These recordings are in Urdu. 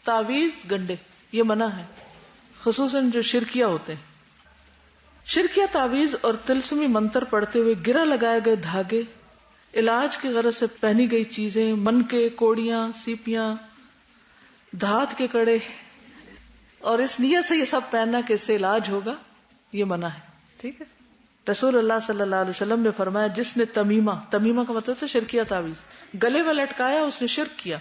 تعویذ گنڈے یہ منع ہے، خصوصاً جو شرکیہ ہوتے ہیں. شرکیہ تعویذ اور طلسمی منتر پڑھتے ہوئے گرہ لگائے گئے دھاگے، علاج کی غرض سے پہنی گئی چیزیں، منکے، کوڑیاں، سیپیاں، دھات کے کڑے، اور اس نیت سے یہ سب پہننا کہ اس سے علاج ہوگا، یہ منع ہے. ٹھیک ہے. رسول اللہ صلی اللہ علیہ وسلم نے فرمایا جس نے تمیمہ کا مطلب ہے شرکیہ تعویذ گلے میں لٹکایا اس نے شرک کیا.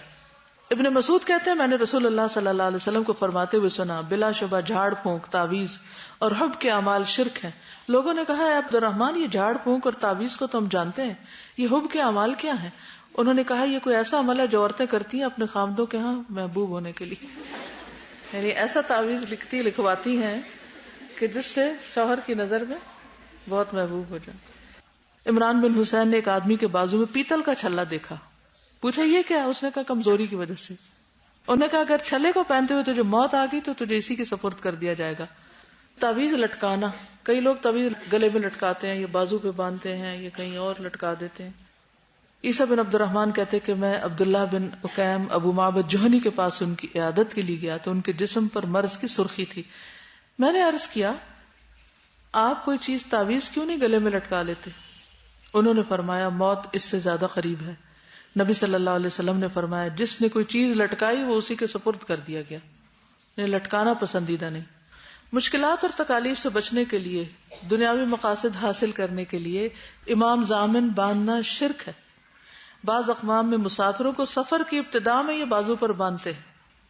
ابن مسعود کہتے ہیں میں نے رسول اللہ صلی اللہ علیہ وسلم کو فرماتے ہوئے سنا بلا شبہ جھاڑ پھونک، تعویذ اور حب کے اعمال شرک ہیں. لوگوں نے کہا اے عبد الرحمن یہ جھاڑ پھونک اور تعویذ کو تو ہم جانتے ہیں، یہ حب کے اعمال کیا ہیں؟ انہوں نے کہا یہ کوئی ایسا عمل ہے جو عورتیں کرتی ہیں اپنے خامدوں کے ہاں محبوب ہونے کے لیے. یعنی ایسا تعویذ لکھواتی ہیں کہ جس سے شوہر کی نظر میں بہت محبوب ہو جائے. عمران بن حسین نے ایک آدمی کے بازو میں پیتل کا چھلا دیکھا. پوچھا یہ کیا؟ اس نے کہا کمزوری کی وجہ سے. انہوں نے کہا اگر چھلے کو پہنتے ہوئے تجھے موت آ گئی تو تجھے اسی کے سپرد کر دیا جائے گا. تعویذ لٹکانا، کئی لوگ تعویذ گلے میں لٹکاتے ہیں، یہ بازو پہ باندھتے ہیں، یہ کہیں اور لٹکا دیتے ہیں. عیسیٰ بن عبد الرحمن کہتے کہ میں عبداللہ بن اقیم ابو معبد جوہنی کے پاس ان کی عیادت کے لیے گیا تو ان کے جسم پر مرض کی سرخی تھی. میں نے عرض کیا آپ کوئی چیز تعویذ کیوں نہیں گلے میں لٹکا لیتے؟ انہوں نے فرمایا موت اس سے زیادہ قریب ہے. نبی صلی اللہ علیہ وسلم نے فرمایا جس نے کوئی چیز لٹکائی وہ اسی کے سپرد کر دیا گیا. لٹکانا پسندیدہ نہیں. مشکلات اور تکالیف سے بچنے کے لیے، دنیاوی مقاصد حاصل کرنے کے لیے امام ضامن باندھنا شرک ہے. بعض اقوام میں مسافروں کو سفر کی ابتدا میں یہ بازو پر باندھتے ہیں.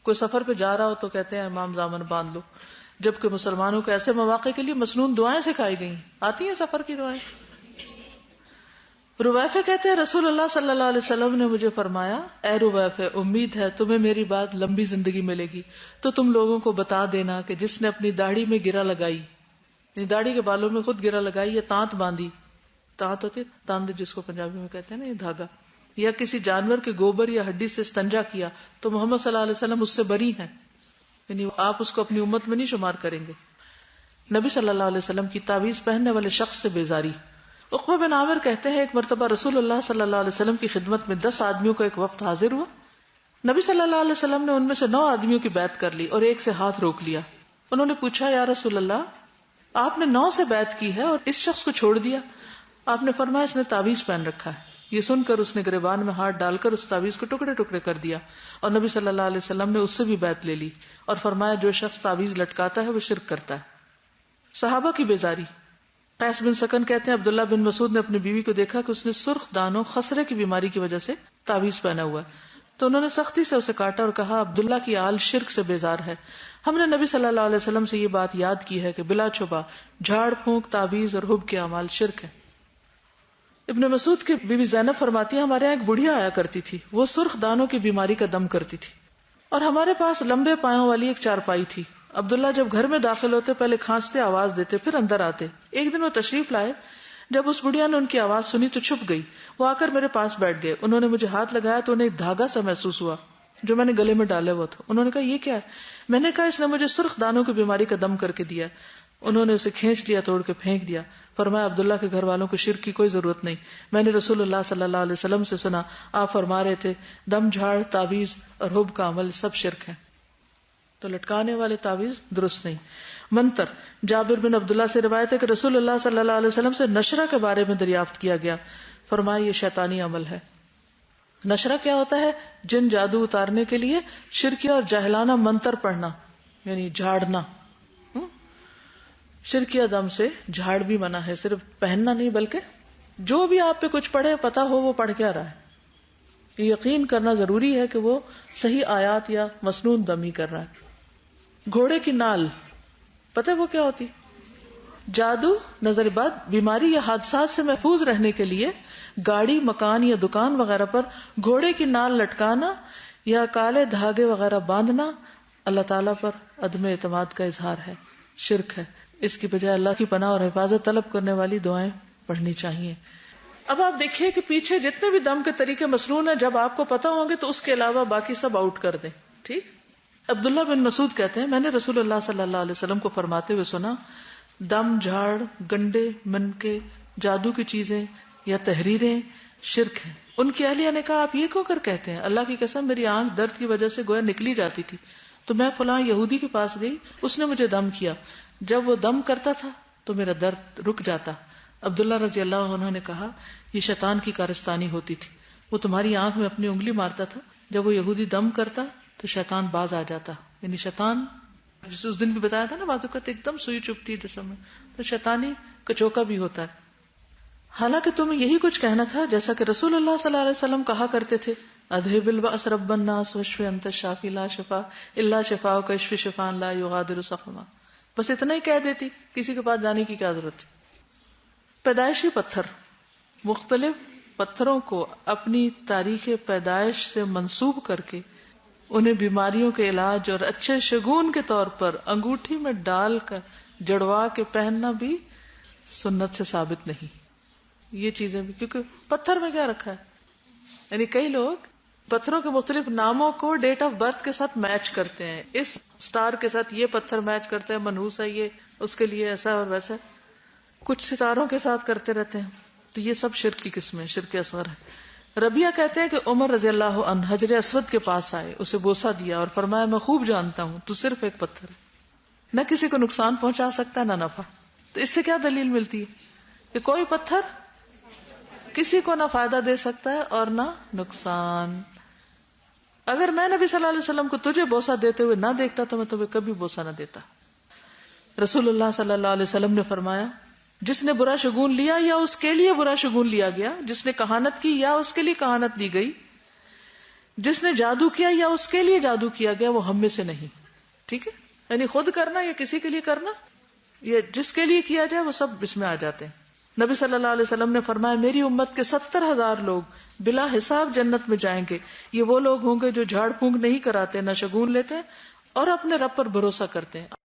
کوئی سفر پہ جا رہا ہو تو کہتے ہیں امام ضامن باندھ لو، جبکہ مسلمانوں کو ایسے مواقع کے لیے مسنون دعائیں سکھائی گئی. آتی ہیں سفر کی دعائیں. رویفہ کہتے ہیں رسول اللہ صلی اللہ علیہ وسلم نے مجھے فرمایا اے رویفہ امید ہے تمہیں میری بات لمبی زندگی ملے گی تو تم لوگوں کو بتا دینا کہ جس نے اپنی داڑھی میں گرہ لگائی، یعنی داڑھی کے بالوں میں خود گرہ لگائی یا تانت باندھی، تانت ہوتی تاند جس کو پنجابی میں کہتے ہیں نا یہ دھاگا، یا کسی جانور کے گوبر یا ہڈی سے استنجا کیا تو محمد صلی اللہ علیہ وسلم اس سے بری ہیں، یعنی آپ اس کو اپنی امت میں نہیں شمار کریں گے. نبی صلی اللہ علیہ وسلم کی تعویذ پہننے والے شخص سے بیزاری. عقبہ بن عامر کہتے ہیں ایک مرتبہ رسول اللہ صلی اللہ علیہ وسلم کی خدمت میں 10 آدمیوں کا ایک وفد حاضر ہوا. نبی صلی اللہ علیہ وسلم نے ان میں سے 9 آدمیوں کی بیعت کر لی اور ایک سے ہاتھ روک لیا. انہوں نے پوچھا یا رسول اللہ آپ نے 9 سے بیعت کی ہے اور اس شخص کو چھوڑ دیا؟ آپ نے فرمایا اس نے تعویذ پہن رکھا ہے. یہ سن کر اس نے گریبان میں ہاتھ ڈال کر اس تعویذ کو ٹکڑے ٹکڑے کر دیا اور نبی صلی اللہ علیہ وسلم نے اس سے بھی بیعت لے لی اور فرمایا جو شخص تعویذ لٹکاتا ہے وہ شرک کرتا ہے. صحابہ کی بیزاری. قیس بن سکن کہتے ہیں عبداللہ بن مسعود نے اپنی بیوی کو دیکھا کہ اس نے سرخ دانوں خسرے کی بیماری کی وجہ سے تعویذ پہنا ہوا ہے تو انہوں نے سختی سے اسے کاٹا اور کہا عبداللہ کی آل شرک سے بیزار ہے. ہم نے نبی صلی اللہ علیہ وسلم سے یہ بات یاد کی ہے کہ بلا چھپا جھاڑ پھونک، تعویذ اور حب کے اعمال شرک ہے. ابن مسعود کی بیوی زینب فرماتی ہے ہمارے یہاں ایک بڑھیا آیا کرتی تھی، وہ سرخ دانوں کی بیماری کا دم کرتی تھی اور ہمارے پاس لمبے پایوں والی ایک چارپائی تھی. عبداللہ جب گھر میں داخل ہوتے پہلے کھانستے آواز دیتے پھر اندر آتے. ایک دن وہ تشریف لائے، جب اس بڑھیا نے ان کی آواز سنی تو چھپ گئی. وہ آ کر میرے پاس بیٹھ گئے. انہوں نے مجھے ہاتھ لگایا تو انہیں ایک دھاگا سا محسوس ہوا جو میں نے گلے میں ڈالے ہوا تھا. انہوں نے کہا یہ کیا ہے؟ میں نے کہا اس نے مجھے سرخ دانوں کی بیماری کا دم کر کے دیا. انہوں نے اسے کھینچ لیا، توڑ کے پھینک دیا. فرمایا عبداللہ کے گھر والوں کو شرک کی کوئی ضرورت نہیں. میں نے رسول اللہ صلی اللہ علیہ وسلم سے سنا آپ فرما رہے تھے دم جھاڑ، تعویذ اور حب کا عمل سب شرک ہے. تو لٹکانے والے تعویذ درست نہیں. منتر. جابر بن عبداللہ سے روایت ہے کہ رسول اللہ صلی اللہ علیہ وسلم سے نشرہ کے بارے میں دریافت کیا گیا. فرمایا یہ شیطانی عمل ہے. نشرہ کیا ہوتا ہے؟ جن جادو اتارنے کے لیے شرکیہ اور جاہلانہ منتر پڑھنا، یعنی جھاڑنا. شرکیہ دم سے جھاڑ بھی منع ہے، صرف پہننا نہیں بلکہ جو بھی آپ پہ کچھ پڑھے پتا ہو وہ پڑھ کیا رہا ہے، یہ یقین کرنا ضروری ہے کہ وہ صحیح آیات یا مسنون دم ہی کر رہا ہے. گھوڑے کی نال پتہ وہ کیا ہوتی؟ جادو، نظر بد، بیماری یا حادثات سے محفوظ رہنے کے لیے گاڑی، مکان یا دکان وغیرہ پر گھوڑے کی نال لٹکانا یا کالے دھاگے وغیرہ باندھنا اللہ تعالیٰ پر عدم اعتماد کا اظہار ہے، شرک ہے. اس کی بجائے اللہ کی پناہ اور حفاظت طلب کرنے والی دعائیں پڑھنی چاہیے. اب آپ دیکھیے کہ پیچھے جتنے بھی دم کے طریقے مسنون ہیں جب آپ کو پتا ہوں گے تو اس کے علاوہ باقی سب آؤٹ کر دیں. ٹھیک. عبداللہ بن مسعود کہتے ہیں میں نے رسول اللہ صلی اللہ علیہ وسلم کو فرماتے ہوئے سنا دم، جھاڑ، گنڈے، منکے، جادو کی چیزیں یا تحریریں شرک ہے. ان کی اہلیہ نے کہا آپ یہ کیوں کر کہتے ہیں؟ اللہ کی قسم میری آنکھ درد کی وجہ سے گویا نکلی جاتی تھی، تو میں فلاں یہودی کے پاس گئی، اس نے مجھے دم کیا، جب وہ دم کرتا تھا تو میرا درد رک جاتا. عبداللہ رضی اللہ عنہ نے کہا یہ شیطان کی کارستانی ہوتی تھی، وہ تمہاری آنکھ میں اپنی انگلی مارتا تھا، جب وہ یہودی دم کرتا تو شیطان باز آ جاتا. یعنی شیطان، جسے اس دن بھی بتایا تھا نا، بعض اوقات ایک دم سوئی چپتی ہے جسم میں، تو شیطانی کچوکا بھی ہوتا ہے. حالانکہ تمہیں یہی کچھ کہنا تھا جیسا کہ رسول اللہ صلی اللہ علیہ وسلم کہا کرتے تھے، اذهب البأس رب الناس واشف انت الشافی لا شفاء الا شفاءک اشف شفاء لا یغادر سقما. بس اتنا ہی کہہ دیتی، کسی کے پاس جانے کی کیا ضرورت تھی. پیدائشی پتھر، مختلف پتھروں کو اپنی تاریخ پیدائش سے منسوب کر کے انہیں بیماریوں کے علاج اور اچھے شگون کے طور پر انگوٹھی میں ڈال کر جڑوا کے پہننا بھی سنت سے ثابت نہیں. یہ چیزیں بھی، کیونکہ پتھر میں کیا رکھا ہے، یعنی کئی لوگ پتھروں کے مختلف ناموں کو ڈیٹ آف برتھ کے ساتھ میچ کرتے ہیں، اس سٹار کے ساتھ یہ پتھر میچ کرتے ہیں، منحوس ہے یہ، اس کے لیے ایسا اور ویسا، کچھ ستاروں کے ساتھ کرتے رہتے ہیں. تو یہ سب شرک کی قسمیں، شرک اصغر ہے. ربیہ کہتے ہیں کہ عمر رضی اللہ عنہ حجر اسود کے پاس آئے، اسے بوسہ دیا اور فرمایا میں خوب جانتا ہوں تو صرف ایک پتھر ہے، نہ کسی کو نقصان پہنچا سکتا نہ نفع. تو اس سے کیا دلیل ملتی ہے کہ کوئی پتھر کسی کو نہ فائدہ دے سکتا ہے اور نہ نقصان. اگر میں نبی صلی اللہ علیہ وسلم کو تجھے بوسہ دیتے ہوئے نہ دیکھتا تو میں تمہیں کبھی بوسہ نہ دیتا. رسول اللہ صلی اللہ علیہ وسلم نے فرمایا جس نے برا شگون لیا یا اس کے لیے برا شگون لیا گیا، جس نے کہانت کی یا اس کے لیے کہانت دی گئی، جس نے جادو کیا یا اس کے لیے جادو کیا گیا، وہ ہم میں سے نہیں. ٹھیک ہے، یعنی خود کرنا یا کسی کے لیے کرنا، یہ جس کے لیے کیا جائے وہ سب اس میں آ جاتے ہیں. نبی صلی اللہ علیہ وسلم نے فرمایا میری امت کے 70,000 لوگ بلا حساب جنت میں جائیں گے. یہ وہ لوگ ہوں گے جو جھاڑ پھونک نہیں کراتے، نہ شگون لیتے اور اپنے رب پر بھروسہ کرتے ہیں.